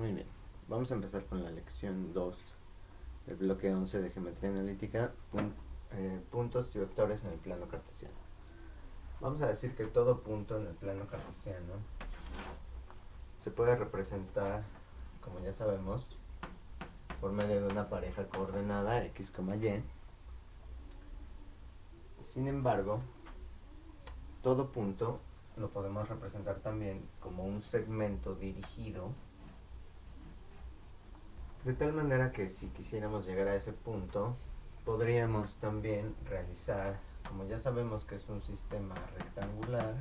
Muy bien, vamos a empezar con la lección 2 del bloque 11 de geometría analítica, puntos y vectores en el plano cartesiano. Vamos a decir que todo punto en el plano cartesiano se puede representar, como ya sabemos, por medio de una pareja coordenada x, y. Sin embargo, todo punto lo podemos representar también como un segmento dirigido, de tal manera que si quisiéramos llegar a ese punto, podríamos también realizar, como ya sabemos que es un sistema rectangular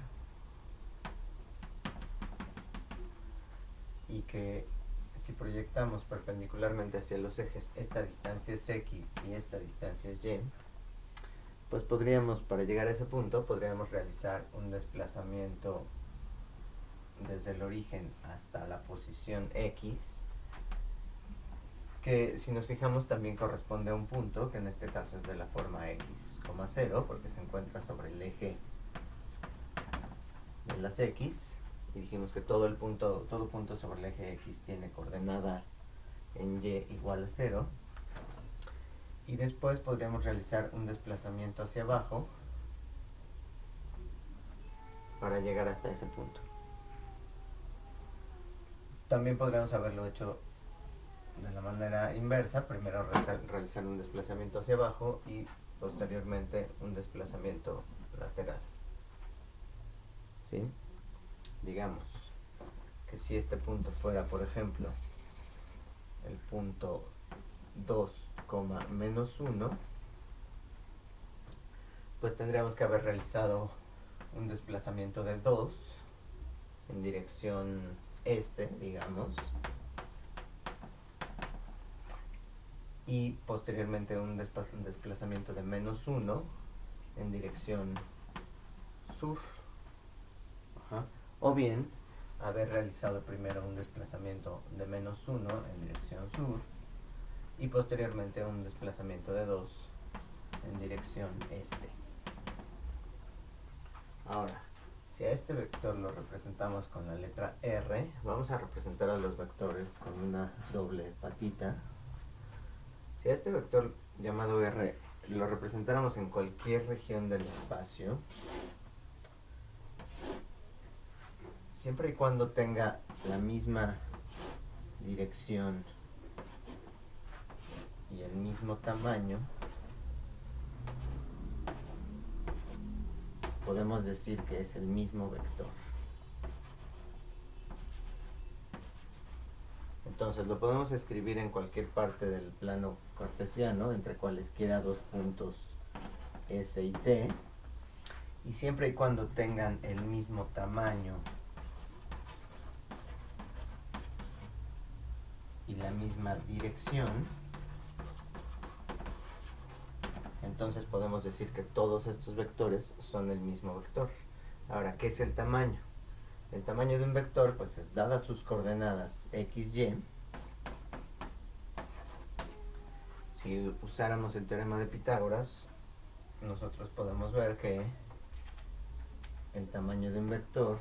y que si proyectamos perpendicularmente hacia los ejes, esta distancia es x y esta distancia es y, pues podríamos, para llegar a ese punto, podríamos realizar un desplazamiento desde el origen hasta la posición x, que si nos fijamos también corresponde a un punto, que en este caso es de la forma x, 0, porque se encuentra sobre el eje de las x, y dijimos que todo punto sobre el eje x tiene coordenada en y igual a 0, y después podríamos realizar un desplazamiento hacia abajo para llegar hasta ese punto. También podríamos haberlo hecho de la manera inversa, primero realizar un desplazamiento hacia abajo y posteriormente un desplazamiento lateral. ¿Sí? Digamos que si este punto fuera, por ejemplo, el punto 2, menos 1, pues tendríamos que haber realizado un desplazamiento de 2 en dirección este, digamos, y posteriormente un desplazamiento de menos 1 en dirección sur. O bien haber realizado primero un desplazamiento de menos 1 en dirección sur y posteriormente un desplazamiento de 2 en dirección este. Ahora, si a este vector lo representamos con la letra R, vamos a representar a los vectores con una doble patita. Si a este vector llamado R lo representáramos en cualquier región del espacio, siempre y cuando tenga la misma dirección y el mismo tamaño, podemos decir que es el mismo vector. Entonces lo podemos escribir en cualquier parte del plano cartesiano, entre cualesquiera dos puntos S y T, y siempre y cuando tengan el mismo tamaño y la misma dirección, entonces podemos decir que todos estos vectores son el mismo vector. Ahora, ¿qué es el tamaño? El tamaño de un vector, pues es dadas sus coordenadas x, y. Si usáramos el teorema de Pitágoras, nosotros podemos ver que el tamaño de un vector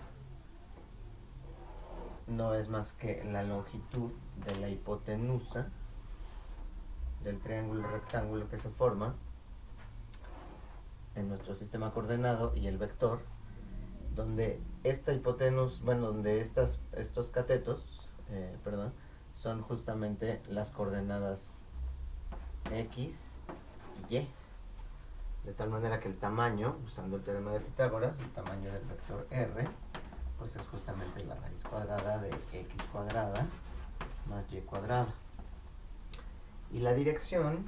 no es más que la longitud de la hipotenusa del triángulo rectángulo que se forma en nuestro sistema coordenado y el vector, donde esta hipotenusa, donde estos catetos, son justamente las coordenadas x y y. De tal manera que el tamaño, usando el teorema de Pitágoras, el tamaño del vector r, pues es justamente la raíz cuadrada de x cuadrada más y cuadrada. Y la dirección,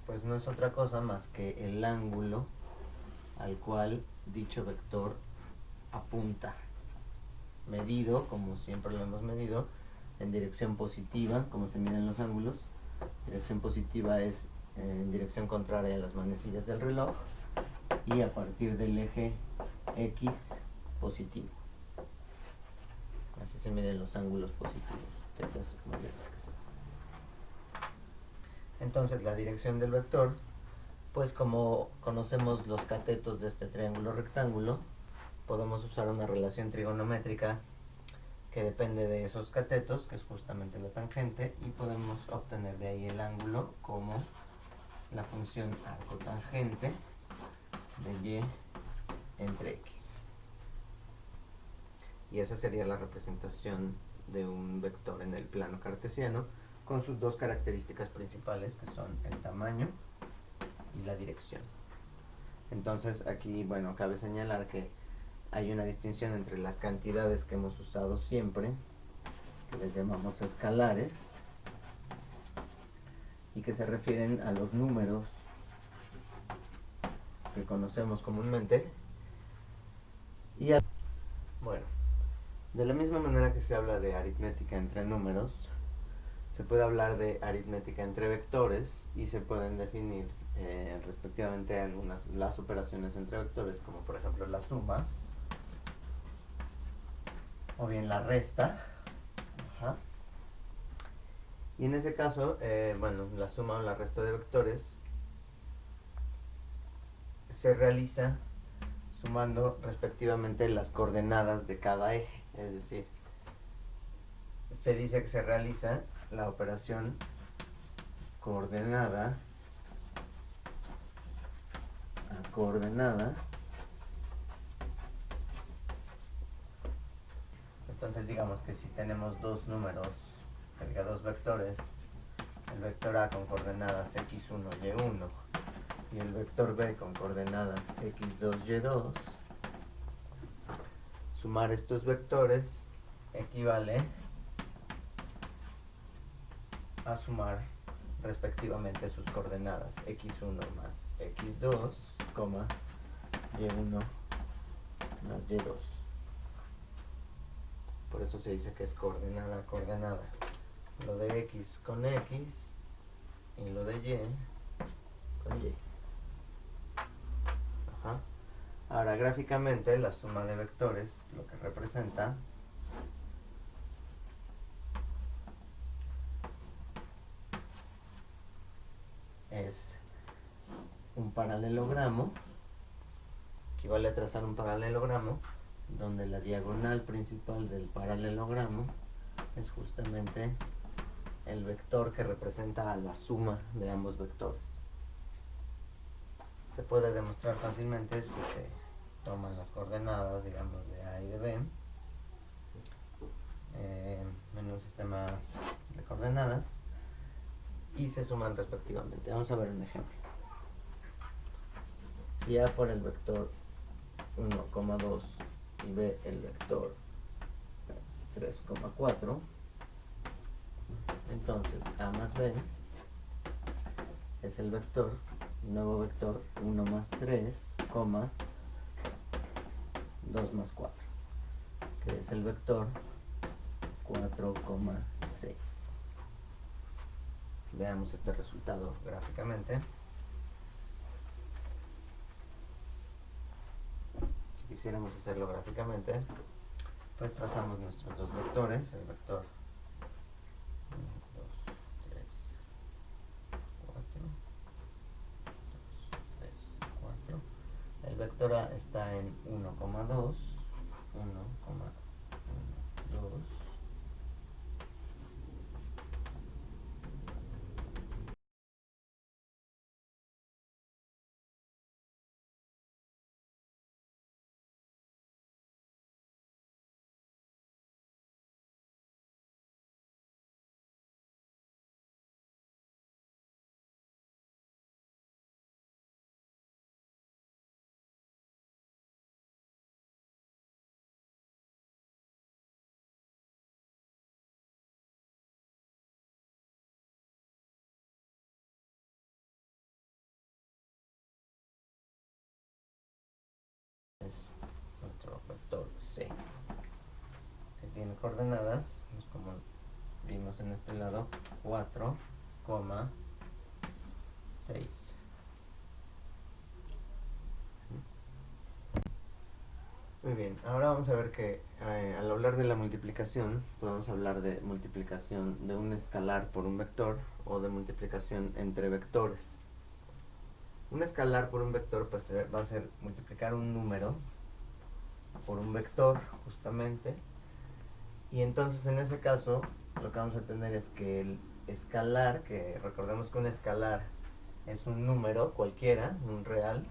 pues no es otra cosa más que el ángulo al cual dicho vector apunta, medido, como siempre lo hemos medido, en dirección positiva, como se miden los ángulos. Dirección positiva es en dirección contraria a las manecillas del reloj y a partir del eje X positivo. Así se miden los ángulos positivos. Entonces la dirección del vector, pues como conocemos los catetos de este triángulo rectángulo, podemos usar una relación trigonométrica que depende de esos catetos, que es justamente la tangente, y podemos obtener de ahí el ángulo como la función arcotangente de y entre x. Y esa sería la representación de un vector en el plano cartesiano, con sus dos características principales, que son el tamaño y la dirección. Entonces aquí, bueno, cabe señalar que hay una distinción entre las cantidades que hemos usado siempre, que les llamamos escalares, y que se refieren a los números que conocemos comúnmente. Y bueno, de la misma manera que se habla de aritmética entre números, se puede hablar de aritmética entre vectores y se pueden definir respectivamente las operaciones entre vectores, como por ejemplo la suma o bien la resta. Ajá. Y en ese caso, bueno, la suma o la resta de vectores se realiza sumando respectivamente las coordenadas de cada eje. Es decir, se dice que se realiza la operación coordenada a coordenada. Entonces digamos que si tenemos dos números, dos vectores, el vector A con coordenadas x1, y1 y el vector B con coordenadas x2, y2, sumar estos vectores equivale a sumar respectivamente sus coordenadas x1 más x2, y1 más y2. Por eso se dice que es coordenada a coordenada. Lo de x con x y lo de y con y. Ajá. Ahora, gráficamente, la suma de vectores lo que representa es un paralelogramo, equivale a trazar un paralelogramo, donde la diagonal principal del paralelogramo es justamente el vector que representa a la suma de ambos vectores. Se puede demostrar fácilmente si se toman las coordenadas, digamos, de A y de B en un sistema de coordenadas y se suman respectivamente. Vamos a ver un ejemplo. Si A fuera el vector 1,2 y B el vector 3,4, entonces A más B es el vector, nuevo vector 1 más 3, 2 más 4, que es el vector 4,6. Veamos este resultado gráficamente. Si quisiéramos hacerlo gráficamente, pues trazamos nuestros dos vectores, el vector 1, 2, 3, 4, 2, 3, 4. El vector A está en 1,2, 1,1, 2. Es nuestro vector C, que tiene coordenadas, como vimos en este lado, 4,6. Muy bien, ahora vamos a ver que al hablar de la multiplicación, podemos hablar de multiplicación de un escalar por un vector o de multiplicación entre vectores. Un escalar por un vector pues, va a ser multiplicar un número por un vector, justamente, Y entonces en ese caso lo que vamos a tener es que el escalar, que recordemos que un escalar es un número cualquiera, un real.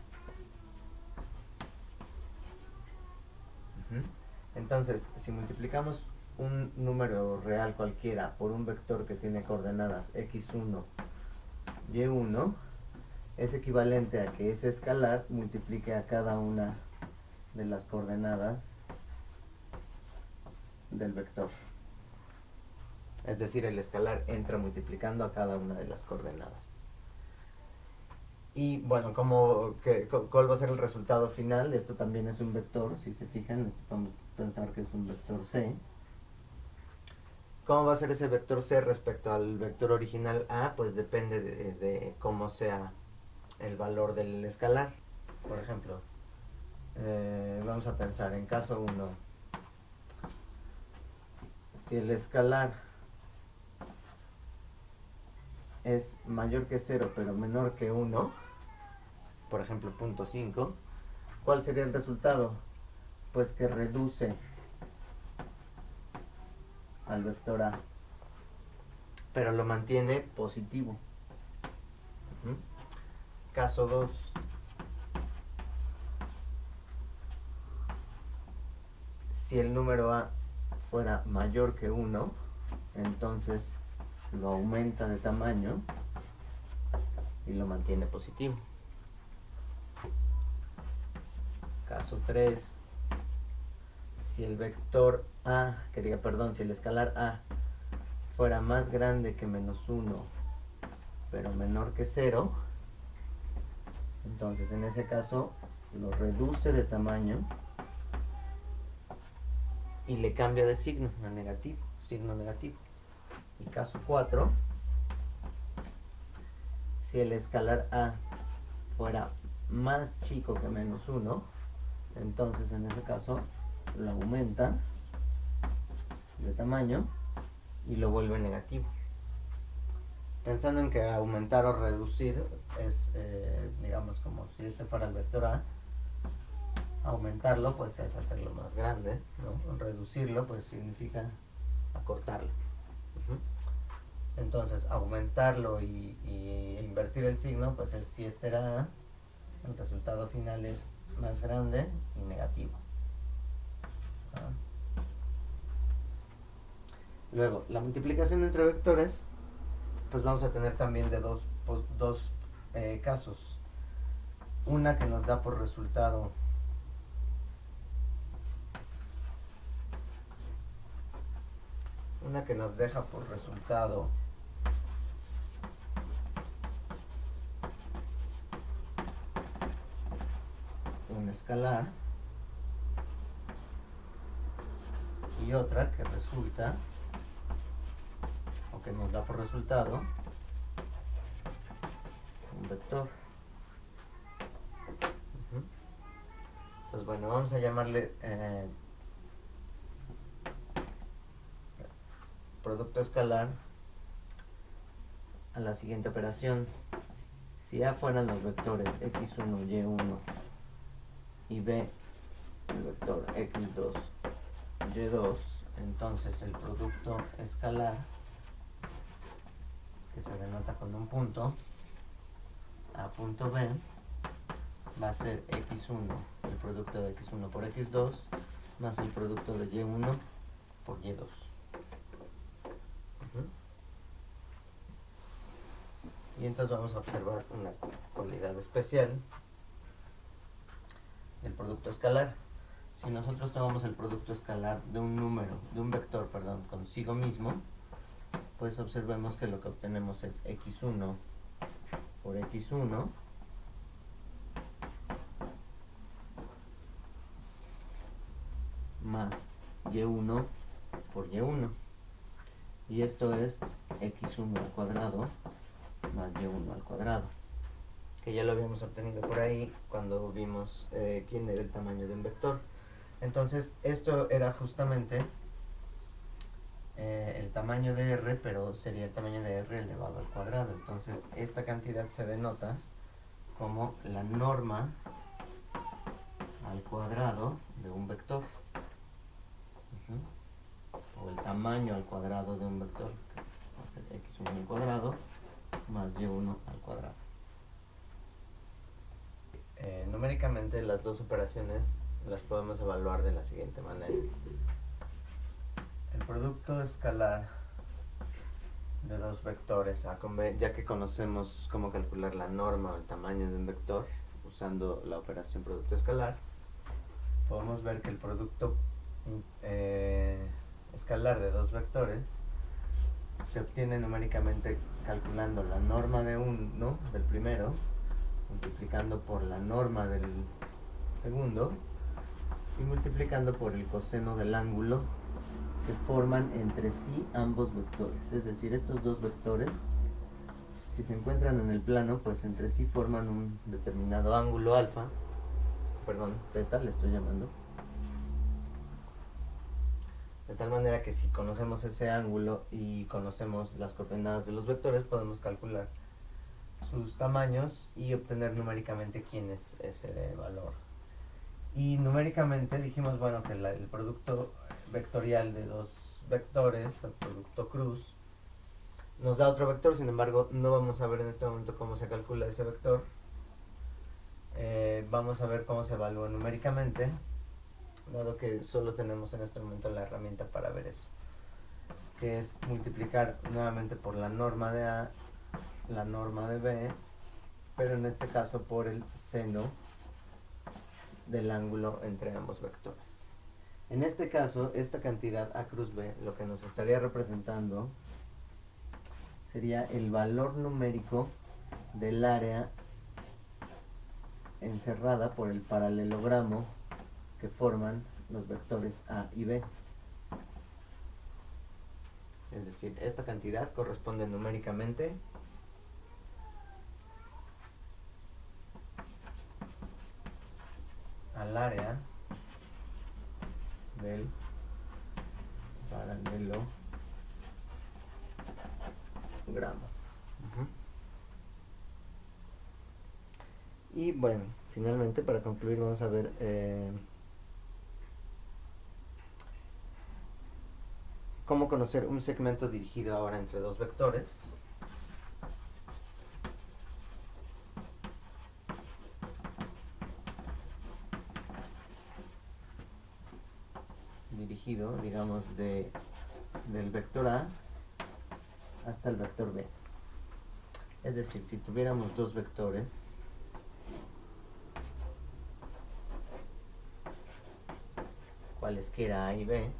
Entonces, si multiplicamos un número real cualquiera por un vector que tiene coordenadas x1, y1, es equivalente a que ese escalar multiplique a cada una de las coordenadas del vector. Es decir, el escalar entra multiplicando a cada una de las coordenadas. Y bueno, ¿cuál va a ser el resultado final? Esto también es un vector, si se fijan, esto podemos pensar que es un vector C. ¿Cómo va a ser ese vector C respecto al vector original A? Pues depende de cómo sea el valor del escalar. Por ejemplo, vamos a pensar en caso 1. Si el escalar es mayor que 0 pero menor que 1, por ejemplo 0.5, ¿cuál sería el resultado? Pues que reduce al vector A, pero lo mantiene positivo. Caso 2. Si el número A fuera mayor que 1, entonces lo aumenta de tamaño y lo mantiene positivo. Caso 3. Si el vector A, si el escalar A fuera más grande que menos 1, pero menor que 0, entonces en ese caso lo reduce de tamaño y le cambia de signo a negativo, signo negativo. Y caso 4, si el escalar A fuera más chico que menos 1, entonces en ese caso lo aumenta de tamaño y lo vuelve negativo. Pensando en que aumentar o reducir es, digamos, como si este fuera el vector A, aumentarlo pues es hacerlo más grande, ¿no? Reducirlo pues significa acortarlo. Entonces aumentarlo y invertir el signo pues es, si este era A, el resultado final es más grande y negativo. Luego, la multiplicación entre vectores, pues vamos a tener también de dos casos. Una que nos da por resultado una que nos deja por resultado un escalar, y otra que resulta o que nos da por resultado un vector. Pues bueno, vamos a llamarle producto escalar a la siguiente operación. Si A fueran los vectores x1, y1 y B el vector x2, y2, entonces el producto escalar, que se denota con un punto, A punto B, va a ser x1, el producto de x1 por x2, más el producto de y1 por y2. Y entonces vamos a observar una cualidad especial del producto escalar. Si nosotros tomamos el producto escalar de un número, de un vector, perdón, consigo mismo, pues observemos que lo que obtenemos es x1 por x1 más y1 por y1. Y esto es x1 al cuadrado más y1 al cuadrado, que ya lo habíamos obtenido por ahí cuando vimos quién era el tamaño de un vector. Entonces esto era justamente el tamaño de r, pero sería el tamaño de r elevado al cuadrado. Entonces esta cantidad se denota como la norma al cuadrado de un vector. o el tamaño al cuadrado de un vector, va a ser x1 al cuadrado más y1 al cuadrado. Numéricamente las dos operaciones las podemos evaluar de la siguiente manera. El producto escalar de dos vectores A con B, ya que conocemos cómo calcular la norma o el tamaño de un vector usando la operación producto escalar, podemos ver que el producto escalar de dos vectores se obtiene numéricamente calculando la norma de uno, del primero, multiplicando por la norma del segundo y multiplicando por el coseno del ángulo que forman entre sí ambos vectores. Es decir, estos dos vectores, si se encuentran en el plano, pues entre sí forman un determinado ángulo alfa, perdón, teta le estoy llamando, de tal manera que si conocemos ese ángulo y conocemos las coordenadas de los vectores, podemos calcular sus tamaños y obtener numéricamente quién es ese valor. Y numéricamente dijimos, bueno, que el producto vectorial de dos vectores, el producto cruz, nos da otro vector. Sin embargo, no vamos a ver en este momento cómo se calcula ese vector. Vamos a ver cómo se evalúa numéricamente, dado que solo tenemos en este momento la herramienta para ver eso, que es multiplicar nuevamente por la norma de A, la norma de B, pero en este caso por el seno del ángulo entre ambos vectores. En este caso, esta cantidad A cruz B lo que nos estaría representando sería el valor numérico del área encerrada por el paralelogramo que forman los vectores A y B. Es decir, esta cantidad corresponde numéricamente al área del paralelogramo. Y bueno, finalmente para concluir vamos a ver cómo conocer un segmento dirigido ahora entre dos vectores. Dirigido, digamos, del vector A hasta el vector B. Es decir, si tuviéramos dos vectores, cualesquiera A y B,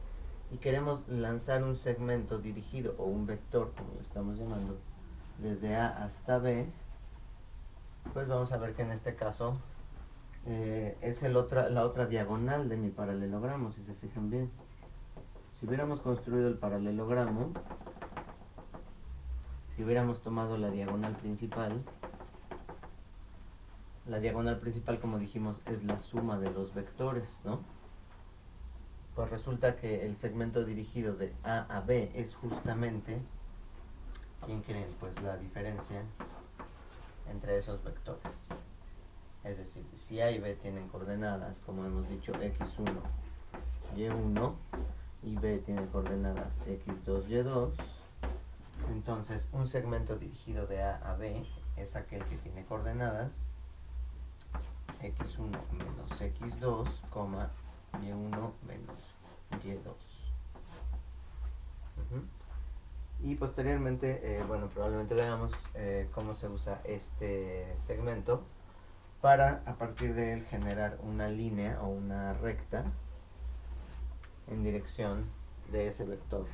y queremos lanzar un segmento dirigido, o un vector, como lo estamos llamando, desde A hasta B, pues vamos a ver que en este caso es la otra diagonal de mi paralelogramo, si se fijan bien. Si hubiéramos construido el paralelogramo y hubiéramos tomado la diagonal principal, como dijimos, es la suma de los vectores, ¿no? Pues resulta que el segmento dirigido de A a B es justamente, ¿quién creen? Pues la diferencia entre esos vectores. Es decir, si A y B tienen coordenadas, como hemos dicho, x1, y1, y B tiene coordenadas x2, y2, entonces un segmento dirigido de A a B es aquel que tiene coordenadas x1 menos x2, y1 menos y2. Y posteriormente, bueno, probablemente veamos cómo se usa este segmento para, a partir de él, generar una línea o una recta en dirección de ese vector